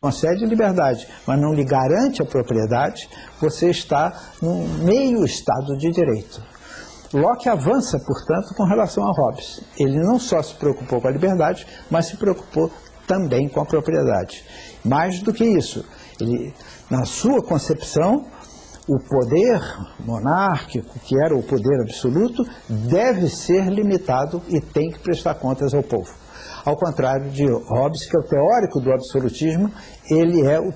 concede liberdade, mas não lhe garante a propriedade, você está num meio Estado de Direito. Locke avança, portanto, com relação a Hobbes. Ele não só se preocupou com a liberdade, mas se preocupou também com a propriedade. Mais do que isso, ele, na sua concepção, o poder monárquico, que era o poder absoluto, deve ser limitado e tem que prestar contas ao povo. Ao contrário de Hobbes, que é o teórico do absolutismo, ele é o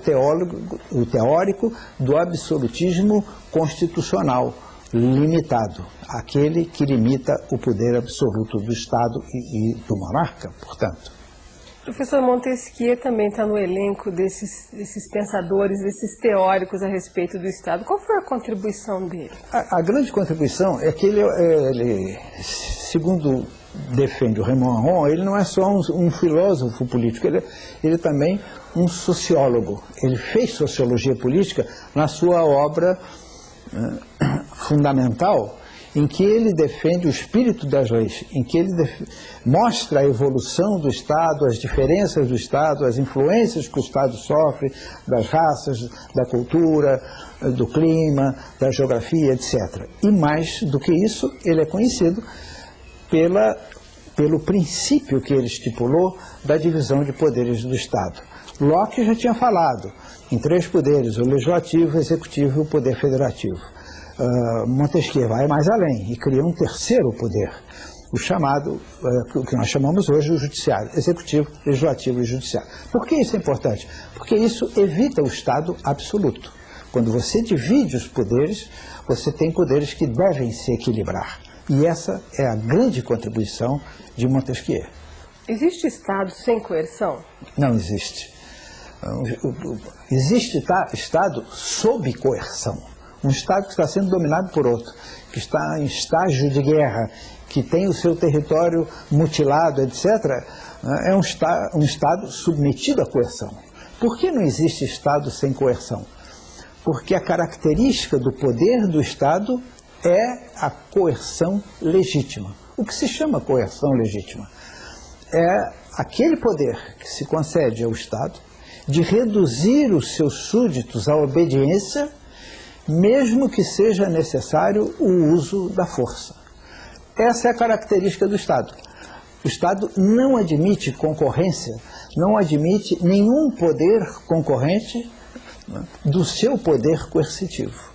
teórico do absolutismo constitucional, limitado, aquele que limita o poder absoluto do Estado e do monarca, portanto. O professor Montesquieu também está no elenco desses pensadores, desses teóricos a respeito do Estado. Qual foi a contribuição dele? A grande contribuição é que ele, segundo defende o Raymond Aron, ele não é só um filósofo político, ele também um sociólogo. Ele fez sociologia política na sua obra fundamental, em que ele defende o espírito das leis, em que ele mostra a evolução do Estado, as diferenças do Estado, as influências que o Estado sofre, das raças, da cultura, do clima, da geografia, etc. E mais do que isso, ele é conhecido pelo princípio que ele estipulou da divisão de poderes do Estado. Locke já tinha falado em 3 poderes, o legislativo, o executivo e o poder federativo. Montesquieu vai mais além e cria um 3º poder, o chamado, o que nós chamamos hoje o judiciário, executivo, legislativo e judiciário. Por que isso é importante? Porque isso evita o Estado absoluto. Quando você divide os poderes, você tem poderes que devem se equilibrar. E essa é a grande contribuição de Montesquieu. Existe Estado sem coerção? Não existe. Existe Estado sob coerção. Um Estado que está sendo dominado por outro, que está em estágio de guerra, que tem o seu território mutilado, etc., é um Estado submetido à coerção. Por que não existe Estado sem coerção? Porque a característica do poder do Estado é a coerção legítima. O que se chama coerção legítima? É aquele poder que se concede ao Estado de reduzir os seus súditos à obediência, mesmo que seja necessário o uso da força. Essa é a característica do Estado. O Estado não admite concorrência, não admite nenhum poder concorrente do seu poder coercitivo.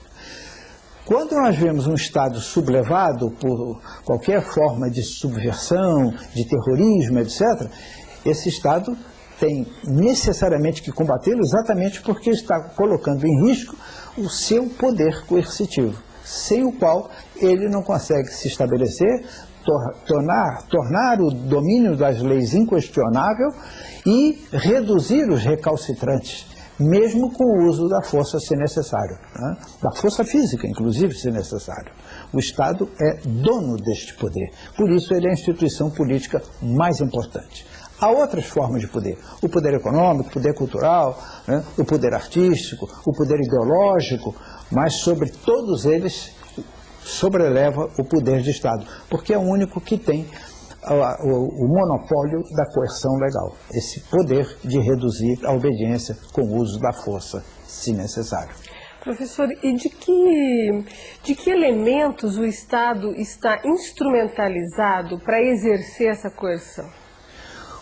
Quando nós vemos um Estado sublevado por qualquer forma de subversão, de terrorismo, etc., esse Estado tem necessariamente que combatê-lo exatamente porque está colocando em risco o seu poder coercitivo, sem o qual ele não consegue se estabelecer, tornar o domínio das leis inquestionável e reduzir os recalcitrantes, mesmo com o uso da força se necessário, né? Da força física, inclusive, se necessário. O Estado é dono deste poder, por isso ele é a instituição política mais importante. Há outras formas de poder, o poder econômico, o poder cultural, né? O poder artístico, o poder ideológico, mas sobre todos eles sobreleva o poder de Estado, porque é o único que tem o monopólio da coerção legal, esse poder de reduzir a obediência com o uso da força, se necessário. Professor, e de que elementos o Estado está instrumentalizado para exercer essa coerção?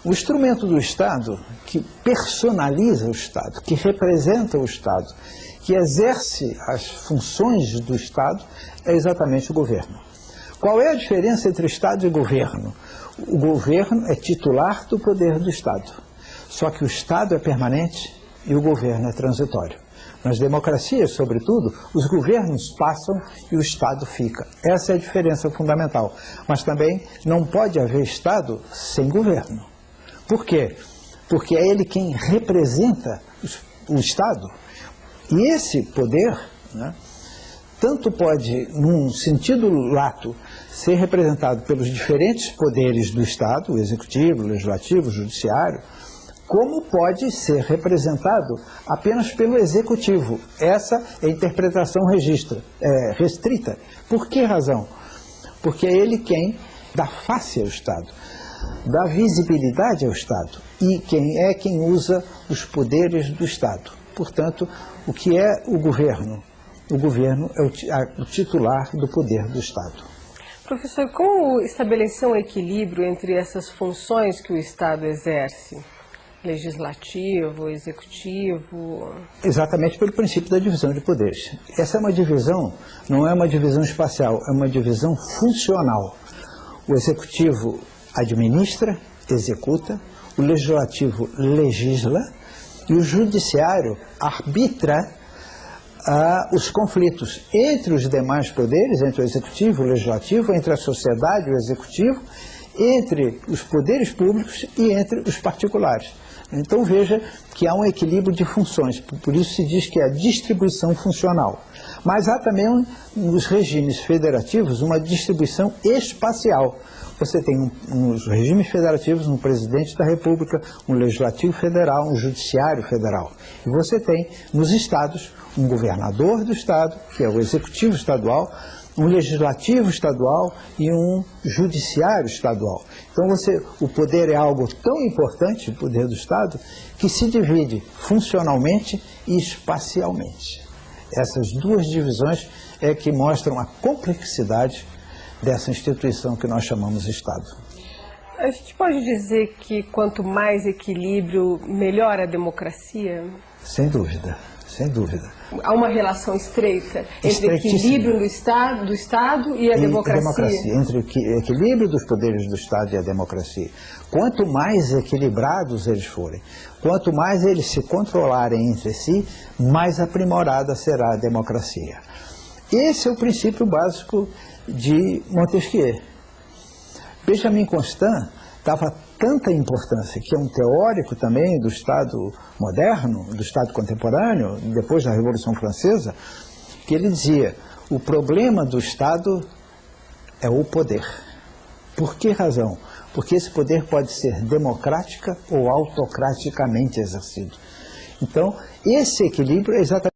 O instrumento do Estado que personaliza o Estado, que representa o Estado, que exerce as funções do Estado, é exatamente o governo. Qual é a diferença entre Estado e governo? O governo é titular do poder do Estado, só que o Estado é permanente e o governo é transitório. Nas democracias, sobretudo, os governos passam e o Estado fica. Essa é a diferença fundamental. Mas também não pode haver Estado sem governo. Por quê? Porque é ele quem representa o Estado. E esse poder, né, tanto pode, num sentido lato, ser representado pelos diferentes poderes do Estado, o executivo, o legislativo, o judiciário, como pode ser representado apenas pelo executivo. Essa é a interpretação restrita. Por que razão? Porque é ele quem dá face ao Estado. dá visibilidade ao Estado. E quem usa os poderes do Estado. Portanto, o que é o governo? O governo é o titular do poder do Estado. Professor, como estabelecer um equilíbrio entre essas funções que o Estado exerce? Legislativo, executivo... Exatamente pelo princípio da divisão de poderes. Essa é uma divisão, não é uma divisão espacial, é uma divisão funcional. O executivo administra, executa, o legislativo legisla e o judiciário arbitra os conflitos entre os demais poderes, entre o executivo e o legislativo, entre a sociedade e o executivo, entre os poderes públicos e entre os particulares. Então veja que há um equilíbrio de funções, por isso se diz que é a distribuição funcional. Mas há também nos regimes federativos uma distribuição espacial. Você tem nos regimes federativos um presidente da República, um legislativo federal, um judiciário federal. E você tem nos estados um governador do estado, que é o executivo estadual, um legislativo estadual e um judiciário estadual. Então o poder é algo tão importante, o poder do Estado, que se divide funcionalmente e espacialmente. Essas duas divisões é que mostram a complexidade dessa instituição que nós chamamos de Estado. A gente pode dizer que quanto mais equilíbrio, melhor a democracia? Sem dúvida, sem dúvida. Há uma relação estreita entre o equilíbrio do Estado e a democracia. Entre o equilíbrio dos poderes do Estado e a democracia. Quanto mais equilibrados eles forem, quanto mais eles se controlarem entre si, mais aprimorada será a democracia. Esse é o princípio básico de Montesquieu. Benjamin Constant dava tanta importância, que é um teórico também do Estado moderno, do Estado contemporâneo, depois da Revolução Francesa, que ele dizia, o problema do Estado é o poder. Por que razão? Porque esse poder pode ser democrática ou autocraticamente exercido. Então, esse equilíbrio é exatamente